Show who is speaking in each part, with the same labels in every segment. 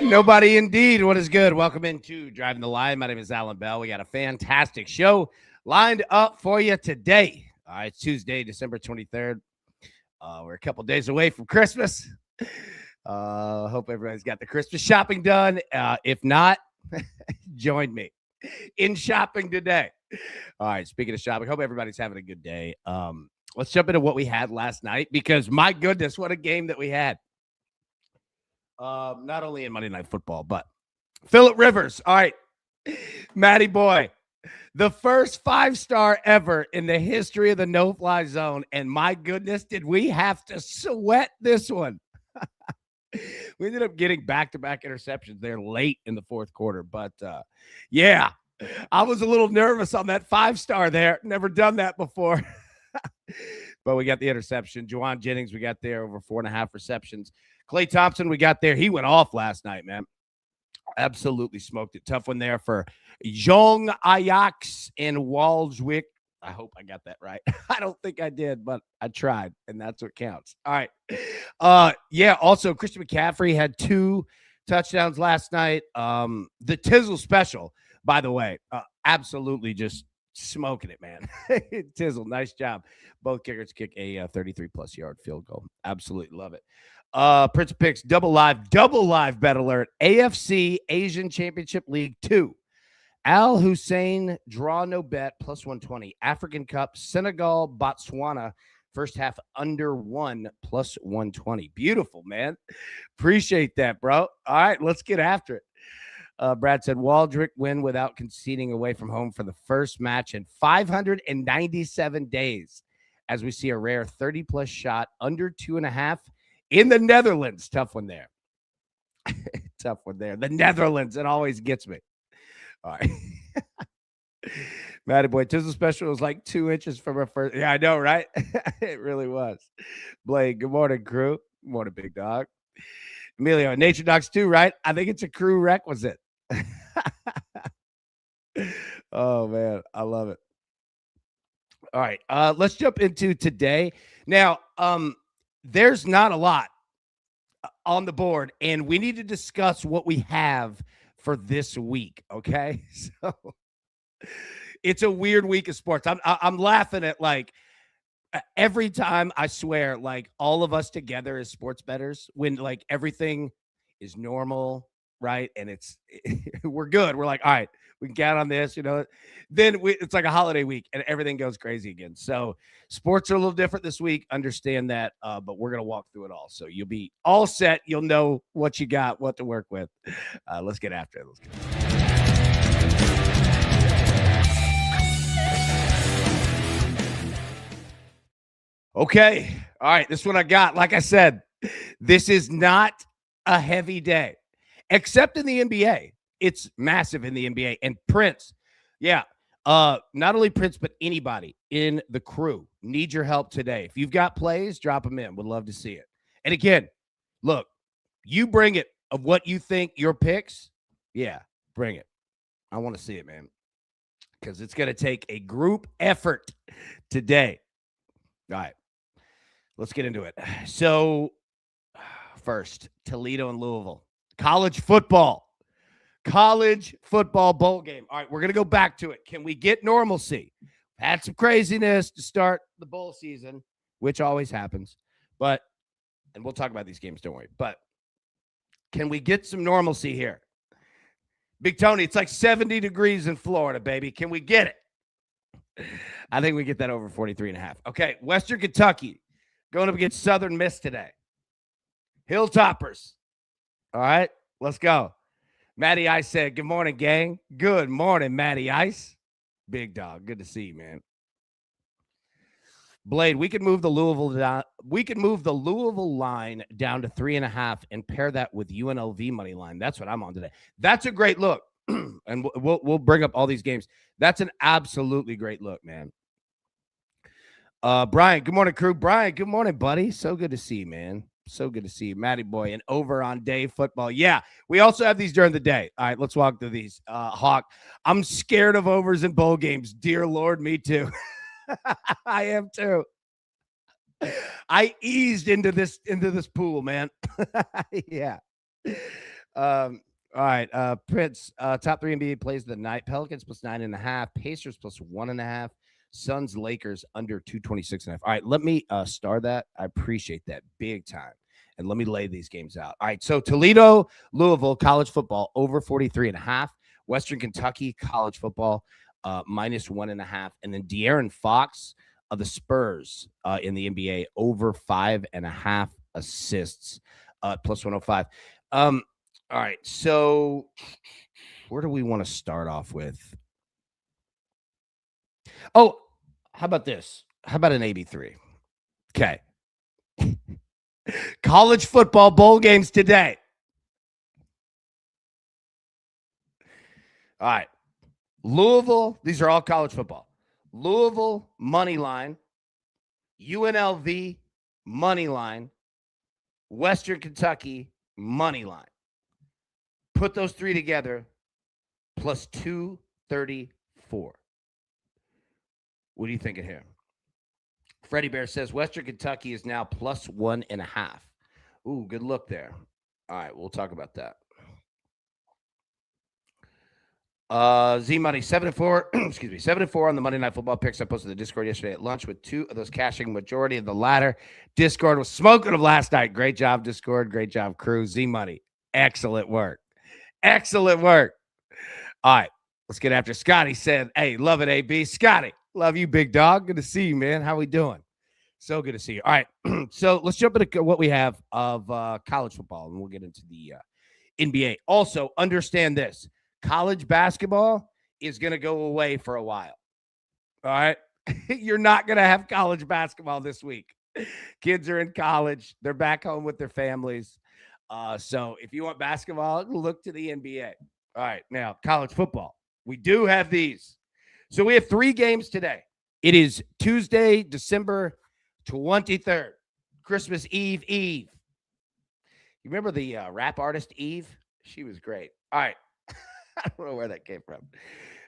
Speaker 1: Nobody indeed. What is good? Welcome into Driving the Line. My name is Alan Bell. We got a fantastic show lined up for you today. All right, it's Tuesday, December 23rd. We're a couple days away from Christmas. Hope everybody's got the Christmas shopping done. If not, join me in shopping today. All right, speaking of shopping, hope everybody's having a good day. Let's jump into what we had last night because, my goodness, what a game that we had. Not only in Monday Night Football, but Phillip Rivers. All right, Matty boy, the first 5-star ever in the history of the no-fly zone. And my goodness, did we have to sweat this one. We ended up getting back-to-back interceptions there late in the fourth quarter. But, yeah, I was a little nervous on that 5-star there. Never done that before. But we got the interception. Juwan Jennings, we got there over 4.5 receptions. Klay Thompson, we got there. He went off last night, man. Absolutely smoked it. Tough one there for Jong Ajax and Waldwick. I hope I got that right. I don't think I did, but I tried, and that's what counts. All right. Yeah, also, Christian McCaffrey had 2 touchdowns last night. The Tizzle special, by the way, absolutely just smoking it, man. Tizzle, nice job. Both kickers kick a 33-plus yard field goal. Absolutely love it. Prince Picks, double live bet alert. AFC Asian Championship League 2. Al Hussein, draw no bet, plus 120. African Cup, Senegal, Botswana, first half under 1, plus 120. Beautiful, man. Appreciate that, bro. All right, let's get after it. Brad said, Waldrick win without conceding away from home for the first match in 597 days, as we see a rare 30-plus shot under 2.5 in the Netherlands. Tough one there. Tough one there. The Netherlands, it always gets me. All right. Matty boy, Tizzle special was like 2 inches from her first. Yeah, I know, right? It really was. Blake, good morning, crew. Good morning, big dog. Emilio, Nature Dogs too, right? I think it's a crew requisite. Oh, man. I love it. All right. Let's jump into today. Now, there's not a lot on the board, and we need to discuss what we have for this week, okay? So it's a weird week of sports. I'm laughing at, like, every time, I swear, like, all of us together as sports bettors, when, like, everything is normal, right? And we're good. We're like, all right, we can count on this, you know. Then it's like a holiday week and everything goes crazy again. So sports are a little different this week. Understand that, but we're going to walk through it all. So you'll be all set. You'll know what you got, what to work with. Let's get after it. Let's get after it. Okay. All right. This one I got. Like I said, this is not a heavy day, except in the NBA. It's massive in the NBA. And Prince, yeah, not only Prince, but anybody in the crew need your help today. If you've got plays, drop them in. Would love to see it. And again, look, you bring it of what you think your picks. Yeah, bring it. I want to see it, man, because it's going to take a group effort today. All right, let's get into it. So first, Toledo and Louisville. College football bowl game. All right, we're going to go back to it. Can we get normalcy? Had some craziness to start the bowl season, which always happens. And we'll talk about these games, don't worry. But can we get some normalcy here? Big Tony, it's like 70 degrees in Florida, baby. Can we get it? I think we get that over 43.5. Okay, Western Kentucky going up against Southern Miss today. Hilltoppers. All right, let's go. Matty Ice said, good morning, gang. Good morning, Matty Ice. Big dog. Good to see you, man. Blade, we could move the Louisville down. We could move the Louisville line down to 3.5 and pair that with UNLV money line. That's what I'm on today. That's a great look. And we'll bring up all these games. That's an absolutely great look, man. Brian, good morning, crew. Brian, good morning, buddy. So good to see you, man. So good to see you, Matty boy. And over on day football. Yeah, we also have these during the day. All right, let's walk through these. Hawk, I'm scared of overs in bowl games. Dear Lord, me too. I am too. I eased into this pool, man. Yeah. All right. Prince, top three NBA plays of the night. Pelicans plus 9.5. Pacers plus 1.5. Suns, Lakers under 226.5. All right. Let me star that. I appreciate that big time. And let me lay these games out. All right. So Toledo, Louisville, college football over 43.5. Western Kentucky, college football minus 1.5. And then De'Aaron Fox of the Spurs in the NBA over 5.5 assists plus 105. All right, so where do we want to start off with? Oh, how about this? How about an 83? Okay. College football bowl games today. All right. Louisville, these are all college football. Louisville, money line. UNLV, money line. Western Kentucky, money line. Put those three together, plus 234. What are you thinking here? Freddie Bear says Western Kentucky is now plus 1.5. Ooh, good look there. All right, we'll talk about that. Z Money 7-4, excuse me, 7-4 on the Monday Night Football picks. I posted the Discord yesterday at lunch with two of those cashing. Majority of the latter. Discord was smoking them last night. Great job, Discord. Great job, crew. Z Money, excellent work. Excellent work. All right, let's get after. Scotty said, "Hey, love it, AB. Scotty, love you, big dog. Good to see you, man. How we doing? So good to see you. All right, so let's jump into what we have of college football, and we'll get into the NBA. Also, understand this. College basketball is going to go away for a while. All right. You're not going to have college basketball this week. Kids are in college. They're back home with their families. So if you want basketball, look to the NBA. All right. Now, college football. We do have these. So we have 3 games today. It is Tuesday, December 23rd, Christmas Eve. You remember the rap artist Eve? She was great. All right. I don't know where that came from.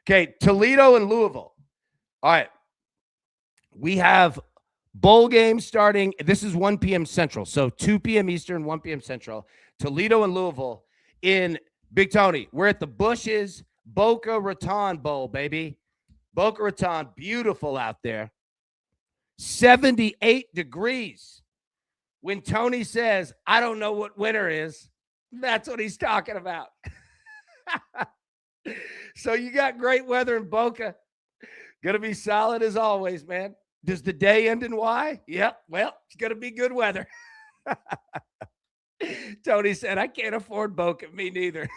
Speaker 1: Okay, Toledo and Louisville. All right. We have bowl games starting. This is 1 p.m. Central. So 2 p.m. Eastern, 1 p.m. Central. Toledo and Louisville in Big Tony. We're at the Bushes Boca Raton Bowl, baby. Boca Raton, beautiful out there. 78 degrees. When Tony says, I don't know what winter is, that's what he's talking about. So you got great weather in Boca. Gonna be solid as always, man. Does the day end in Y? Yep. Well, it's gonna be good weather. Tony said, I can't afford Boca. Me neither.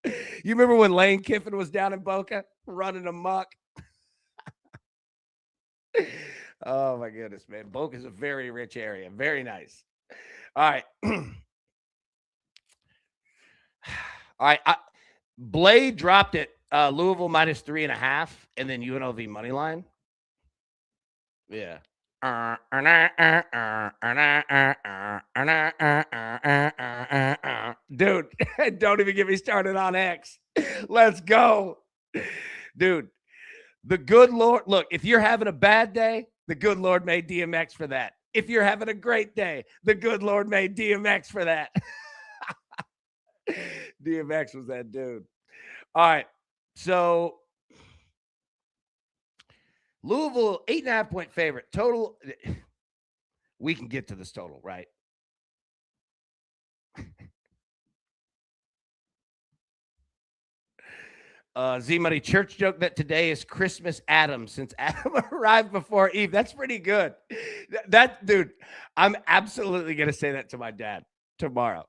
Speaker 1: You remember when Lane Kiffin was down in Boca running amok? Oh my goodness, man. Boca's a very rich area. Very nice. All right. All right. Blade dropped it. Louisville minus 3.5, and then UNLV money line. Yeah. Dude, don't even get me started on X. Let's go. Dude, the good Lord, look, if you're having a bad day, the good Lord made DMX for that. If you're having a great day, the good Lord made DMX for that. DMX was that dude. All right. So Louisville, 8.5-point favorite. Total. We can get to this total, right? Z Money church joke that today is Christmas Adam since Adam arrived before Eve. That's pretty good. That dude, I'm absolutely going to say that to my dad tomorrow.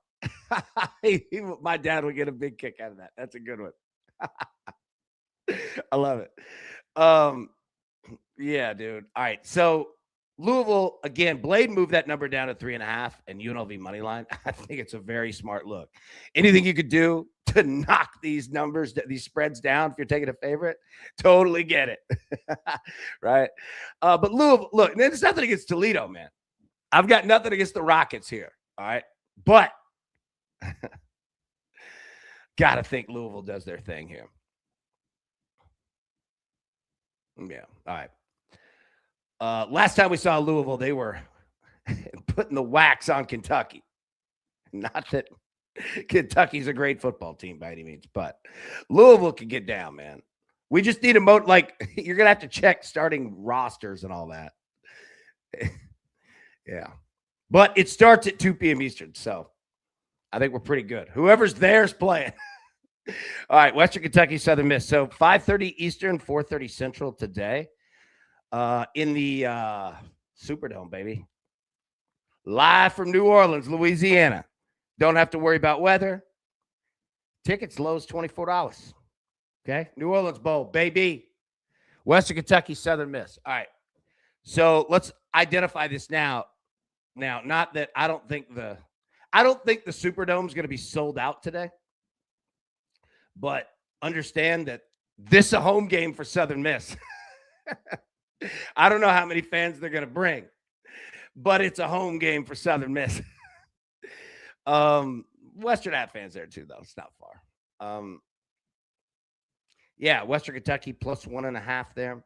Speaker 1: My dad will get a big kick out of that. That's a good one. I love it. Yeah, dude. All right. So Louisville, again, Blade moved that number down to 3.5 and UNLV money line. I think it's a very smart look. Anything you could do to knock these numbers, these spreads down if you're taking a favorite, totally get it. Right. But Louisville, look, there's nothing against Toledo, man. I've got nothing against the Rockets here. All right. But got to think Louisville does their thing here. Yeah. All right. Last time we saw Louisville, they were putting the wax on Kentucky. Not that Kentucky's a great football team by any means, but Louisville can get down, man. We just need a you're gonna have to check starting rosters and all that. Yeah. But it starts at 2 p.m. Eastern, so I think we're pretty good. Whoever's there's playing. All right, Western Kentucky, Southern Miss. So 5:30 Eastern, 4:30 Central today in the Superdome, baby. Live from New Orleans, Louisiana. Don't have to worry about weather. Tickets low as $24. Okay, New Orleans Bowl, baby. Western Kentucky, Southern Miss. All right, so let's identify this now. Now, not that I don't think the Superdome is going to be sold out today, but understand that this is a home game for Southern Miss. I don't know how many fans they're going to bring, but it's a home game for Southern Miss. Western have fans there too, though. It's not far. Yeah, Western Kentucky plus 1.5 there.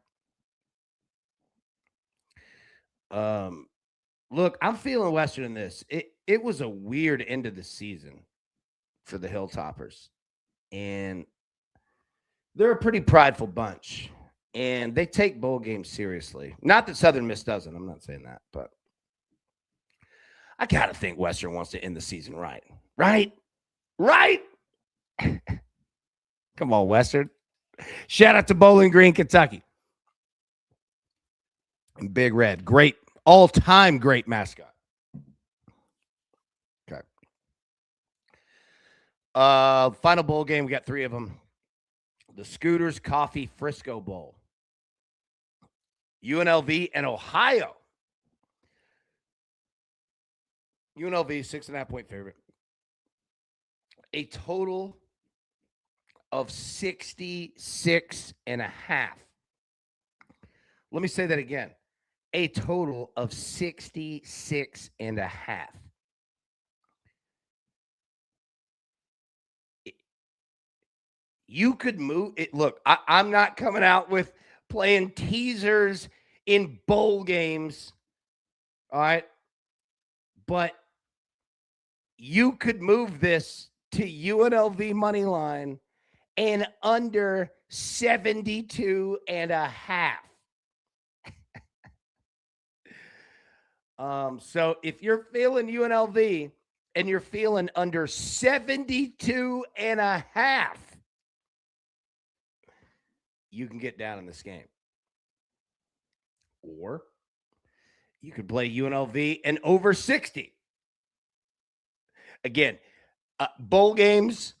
Speaker 1: Look, I'm feeling Western in this. It was a weird end of the season for the Hilltoppers. And they're a pretty prideful bunch. And they take bowl games seriously. Not that Southern Miss doesn't. I'm not saying that. But I got to think Western wants to end the season right. Right? Come on, Western. Shout out to Bowling Green, Kentucky. And Big Red. Great. All-time great mascot. Okay. Final bowl game. We got 3 of them. The Scooters Coffee Frisco Bowl. UNLV and Ohio. UNLV, 6.5-point favorite. A total of 66.5. Let me say that again. A total of 66.5. You could move it. Look, I'm not coming out with playing teasers in bowl games. All right. But you could move this to UNLV money line and under 72.5. So if you're feeling UNLV and you're feeling under 72.5, you can get down in this game. Or you could play UNLV and over 60. Again, bowl games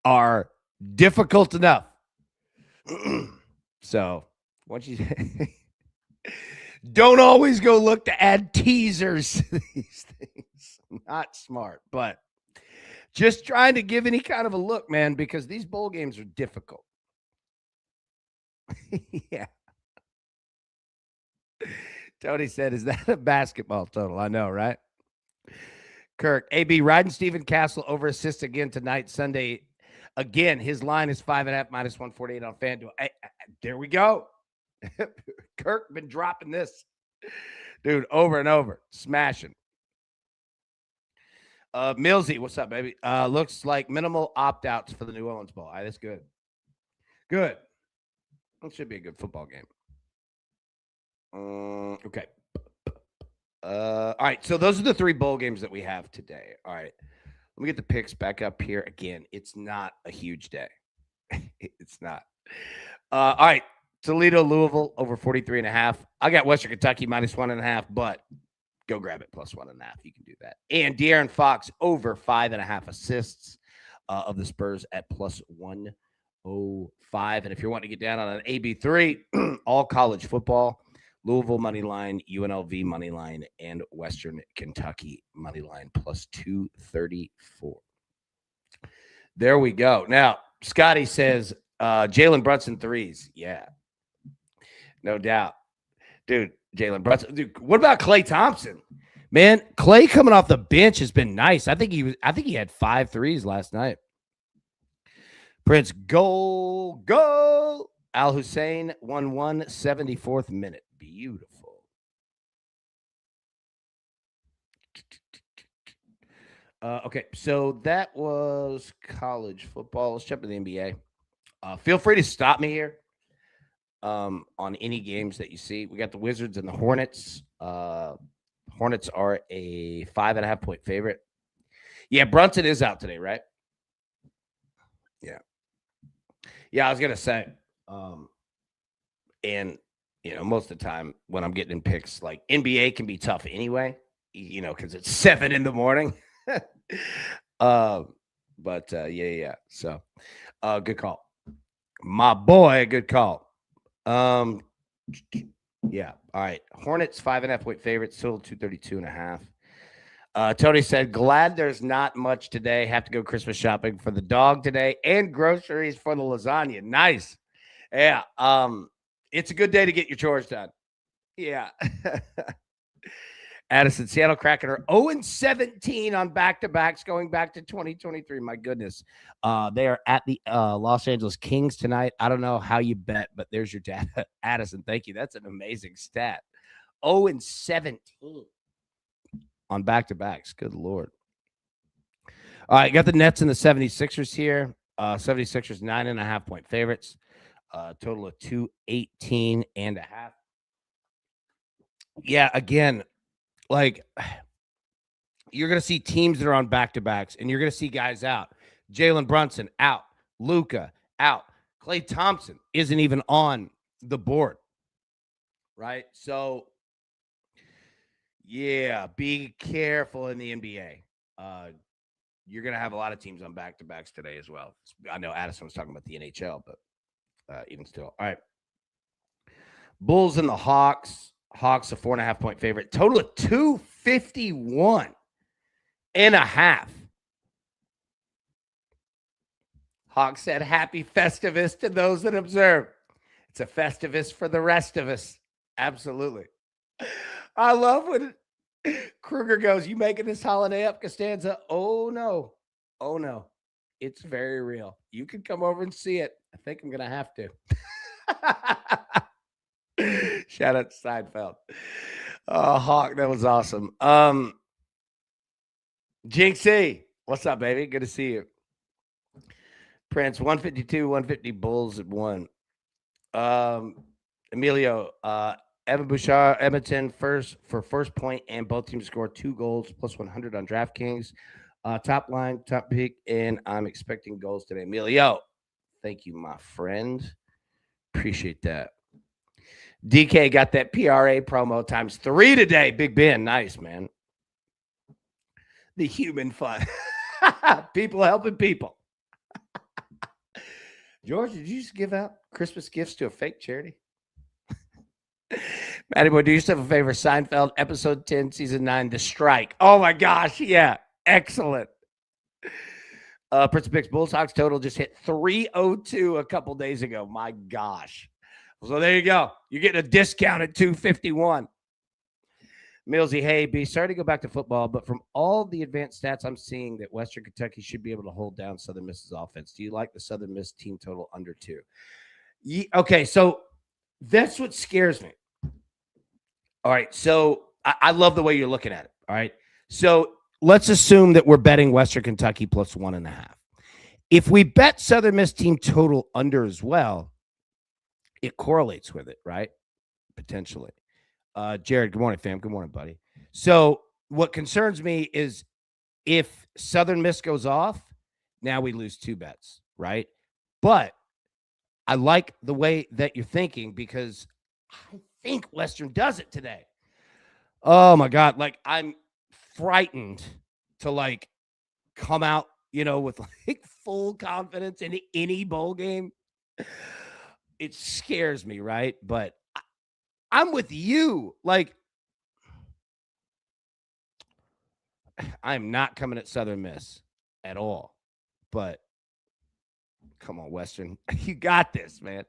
Speaker 1: are difficult enough. So once you don't always go look to add teasers to these things. Not smart, but just trying to give any kind of a look, man, because these bowl games are difficult. Yeah. Tony said, is that a basketball total? I know, right? Kirk, AB, riding Stephen Castle over assist again tonight, Sunday. Again, his line is 5.5 minus 148 on FanDuel. There we go. Kirk been dropping this, dude, over and over, smashing. Millsy, what's up, baby? Looks like minimal opt-outs for the New Orleans Bowl. All right, that's good. Good. It should be a good football game. Okay. All right, so those are the 3 bowl games that we have today. All right, let me get the picks back up here again. It's not a huge day. It's not. All right. Toledo, Louisville, over 43.5. I got Western Kentucky minus 1.5, but go grab it plus 1.5. You can do that. And De'Aaron Fox over 5.5 assists of the Spurs at plus 105. And if you're wanting to get down on an AB3, all college football, Louisville money line, UNLV money line, and Western Kentucky money line plus 234. There we go. Now, Scotty says Jalen Brunson threes. Yeah. No doubt. Dude, Jalen Brunson. Dude, what about Klay Thompson? Man, Klay coming off the bench has been nice. I think he had 5 threes last night. Prince, goal. Al Hussein 1-1, 74th minute. Beautiful. Okay, so that was college football. Let's jump to the NBA. Feel free to stop me here on any games that you see. We got the Wizards and the Hornets. Hornets are a 5.5 point favorite. Yeah, Brunson is out today, right? Yeah. Yeah, I was gonna say, um, and most of the time when I'm getting in picks, like NBA can be tough anyway, because it's 7 in the morning. uh, but yeah. So, good call, my boy. Good call. Um, yeah. All right. Hornets 5.5 point favorites, total 232.5. Tony said, glad there's not much today. Have to go Christmas shopping for the dog today and groceries for the lasagna. Nice. Yeah. It's a good day to get your chores done. Yeah. Addison, Seattle Kraken are 0-17 on back-to-backs going back to 2023. My goodness. They are at the Los Angeles Kings tonight. I don't know how you bet, but there's your data. Addison, thank you. That's an amazing stat. 0-17 on back-to-backs. Good Lord. All right, got the Nets and the 76ers here. 76ers 9.5 point favorites. Total of 218.5. Yeah, again, like you're going to see teams that are on back-to-backs, and you're going to see guys out. Jalen Brunson out. Luka out. Klay Thompson isn't even on the board, right? So, yeah, be careful in the NBA. You're going to have a lot of teams on back-to-backs today as well. I know Addison was talking about the NHL, but even still. All right. Bulls and the Hawks. Hawks a 4.5 point favorite. Total of 251.5. Hawks said, happy Festivus to those that observe. It's a Festivus for the rest of us. Absolutely. I love when Kruger goes, you making this holiday up, Costanza? Oh, no. Oh, no. It's very real. You can come over and see it. I think I'm going to have to. Shout out to Seinfeld. Hawk, that was awesome. Jinxie, what's up, baby? Good to see you. Prince, 152, 150 Bulls at 1. Emilio, Evan Bouchard, Edmonton first point, and both teams score 2 goals plus 100 on DraftKings. Top line, top pick, and I'm expecting goals today. Emilio, thank you, my friend. Appreciate that. DK got that PRA promo times 3 today. Big Ben, nice, man. The human fun. People helping people. George, did you just give out Christmas gifts to a fake charity? Matty boy, do yourself a favor. Seinfeld, episode 10, season 9, The Strike. Oh my gosh, yeah. Excellent. Prince of Picks, Bulls Hawks total just hit 302 a couple days ago. My gosh. So there you go. You're getting a discount at 251. Millsy, hey, B, sorry to go back to football, but from all the advanced stats, I'm seeing that Western Kentucky should be able to hold down Southern Miss's offense. Do you like the Southern Miss team total under 2? Okay, so that's what scares me. All right, so I love the way you're looking at it. All right, so let's assume that we're betting Western Kentucky plus 1.5. If we bet Southern Miss team total under as well, it correlates with it, right? Potentially. Jared, good morning, fam. Good morning, buddy. So what concerns me is if Southern Miss goes off, now we lose 2 bets, right? But I like the way that you're thinking because I think Western does it today. Oh, my God. Like, I'm frightened to, come out, with, full confidence in any bowl game. It scares me, right? But I'm with you. I'm not coming at Southern Miss at all. But come on, Western. You got this, man.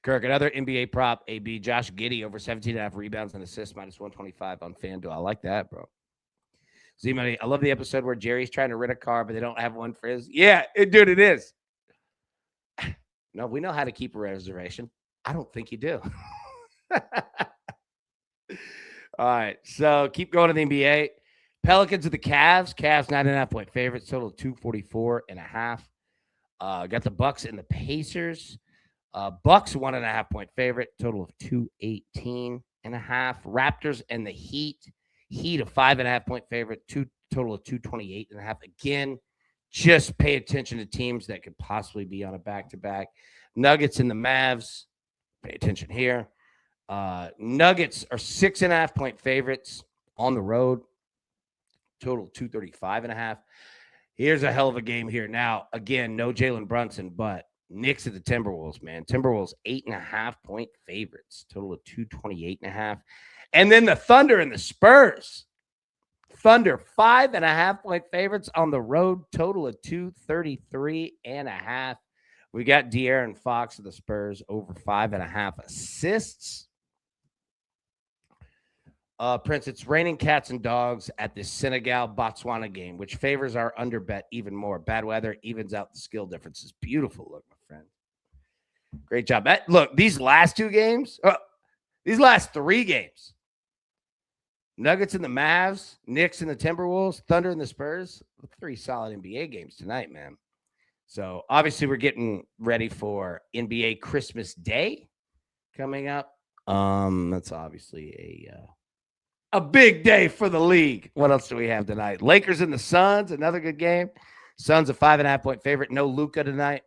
Speaker 1: Kirk, another NBA prop, AB. Josh Giddey over 17.5 rebounds and assists, minus 125 on FanDuel. I like that, bro. Z-Money, I love the episode where Jerry's trying to rent a car, but they don't have one for his. Yeah, dude, it is. No, we know how to keep a reservation. I don't think you do. All right, so keep going to the NBA. Pelicans of the Cavs. Cavs 9.5-point favorites. Total of 244.5. Got the Bucks and the Pacers. Bucks 1.5-point favorite. Total of 218.5. Raptors and the Heat. Heat a 5.5-point favorite. Total of 228.5. Again, just pay attention to teams that could possibly be on a back-to-back. Nuggets and the Mavs. Pay attention here. Nuggets are 6.5-point favorites on the road. Total 235.5. Here's a hell of a game here. Now, again, no Jalen Brunson, but Knicks at the Timberwolves, man. Timberwolves 8.5-point favorites. Total of 228.5. And then the Thunder and the Spurs. Thunder 5.5-point favorites on the road. Total of 233.5. We got De'Aaron Fox of the Spurs over 5.5 assists. Prince, it's raining cats and dogs at the Senegal-Botswana game, which favors our under bet even more. Bad weather evens out the skill differences. Beautiful look, my friend. Great job. Look, these last two games, these last three games, Nuggets and the Mavs, Knicks and the Timberwolves, Thunder and the Spurs, 3 solid NBA games tonight, man. So, obviously, we're getting ready for NBA Christmas Day coming up. That's obviously a big day for the league. What else do we have tonight? Lakers and the Suns, another good game. Suns a 5.5-point favorite. No Luka tonight.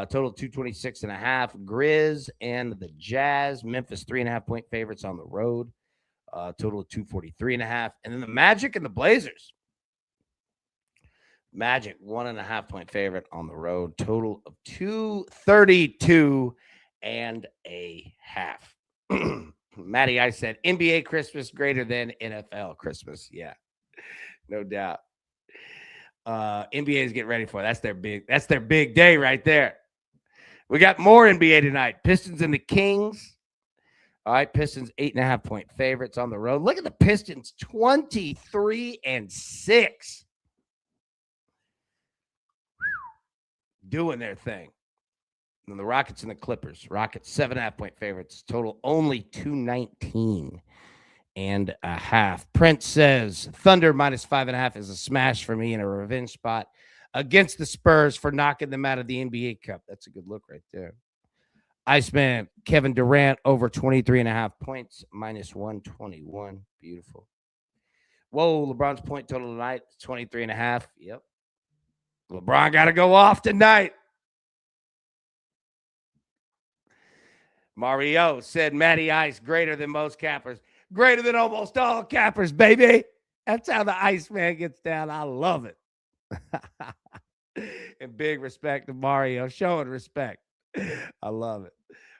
Speaker 1: Total 226.5. Grizz and the Jazz. Memphis 3.5-point favorites on the road. Total of 243.5. And then the Magic and the Blazers. Magic 1.5-point favorite on the road. Total of 232.5. Matty, I said NBA Christmas greater than NFL Christmas. Yeah, no doubt. NBA is getting ready for it. That's their big day right there. We got more NBA tonight. Pistons and the Kings. All right, Pistons 8.5-point favorites on the road. Look at the Pistons, 23-6. Doing their thing. And the Rockets and the Clippers. Rockets 7.5-point favorites. Total only 219.5. Prince says Thunder minus 5.5 is a smash for me in a revenge spot against the Spurs for knocking them out of the NBA Cup. That's a good look right there. Iceman Kevin Durant over 23.5 points minus 121. Beautiful. Whoa, LeBron's point total tonight 23.5. Yep. LeBron got to go off tonight. Mario said Matty Ice greater than most cappers. Greater than almost all cappers, baby. That's how the Iceman gets down. I love it. And big respect to Mario. Showing respect. I love it.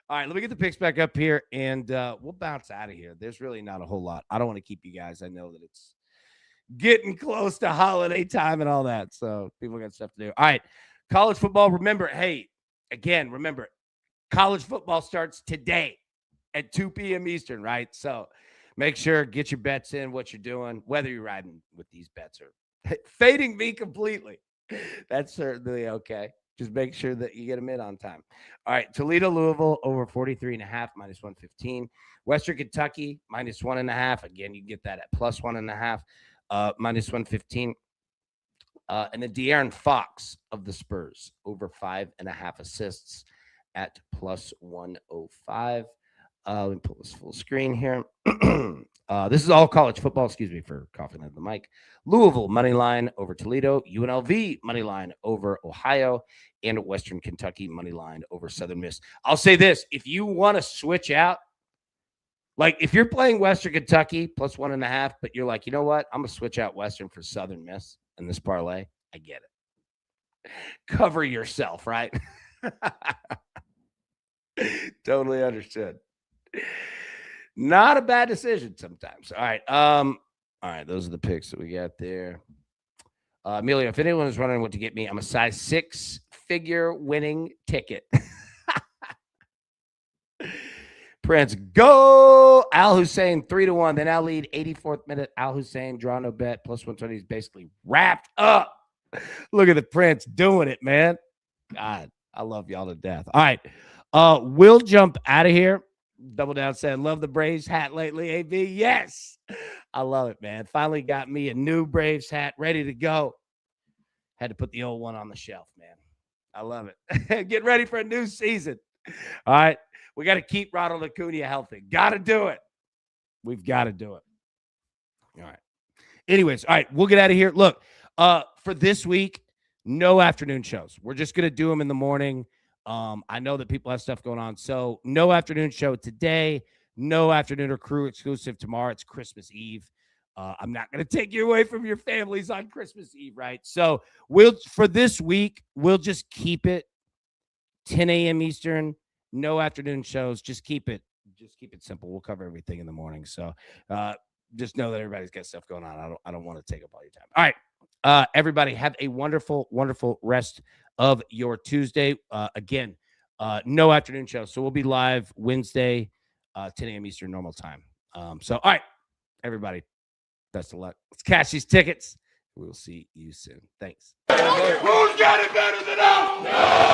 Speaker 1: All right, let me get the picks back up here, and we'll bounce out of here. There's really not a whole lot. I don't want to keep you guys. I know that it's getting close to holiday time and all that, so people got stuff to do. All right, college football. Remember, college football starts today at 2 p.m. Eastern, right? So make sure, get your bets in, what you're doing, whether you're riding with these bets or fading me completely. That's certainly okay. Just make sure that you get them in on time. All right, Toledo, Louisville, over 43.5, minus 115. Western Kentucky, minus 1.5. Again, you can get that at plus 1.5, minus 115. And then De'Aaron Fox of the Spurs, over 5.5 assists at plus 105. Let me pull this full screen here. This is all college football. Excuse me for coughing at the mic. Louisville, money line over Toledo. UNLV, money line over Ohio. And Western Kentucky, money line over Southern Miss. I'll say this. If you want to switch out, like if you're playing Western Kentucky plus 1.5, but you're like, you know what? I'm going to switch out Western for Southern Miss in this parlay. I get it. Cover yourself, right? Totally understood. Not a bad decision sometimes. All right. Those are the picks that we got there. Emilio, if anyone is wondering what to get me, I'm a size 6-figure winning ticket. Prince, go. Al Hussein 3-1. They now lead 84th minute. Al Hussein, draw no bet, plus 120 is basically wrapped up. Look at the Prince doing it, man. God, I love y'all to death. All right. We'll jump out of here. Double Down said, love the Braves hat lately, AB. Yes, I love it, man. Finally got me a new Braves hat ready to go. Had to put the old one on the shelf, man. I love it. Get ready for a new season. All right. We got to keep Ronald Acuna healthy. Got to do it. We've got to do it. All right. Anyways, all right, we'll get out of here. Look, for this week, no afternoon shows. We're just going to do them in the morning. I know that people have stuff going on. So no afternoon show today. No afternoon or crew exclusive tomorrow. It's Christmas Eve. I'm not going to take you away from your families on Christmas Eve, right? So for this week, we'll just keep it 10 a.m. Eastern. No afternoon shows. Just keep it simple. We'll cover everything in the morning. So just know that everybody's got stuff going on. I don't want to take up all your time. All right. Everybody have a wonderful, wonderful rest of your Tuesday. Again, no afternoon show. So we'll be live Wednesday, 10 a.m. Eastern normal time. So, all right, everybody, best of luck. Let's cash these tickets. We'll see you soon. Thanks. Who's got it better than us? No!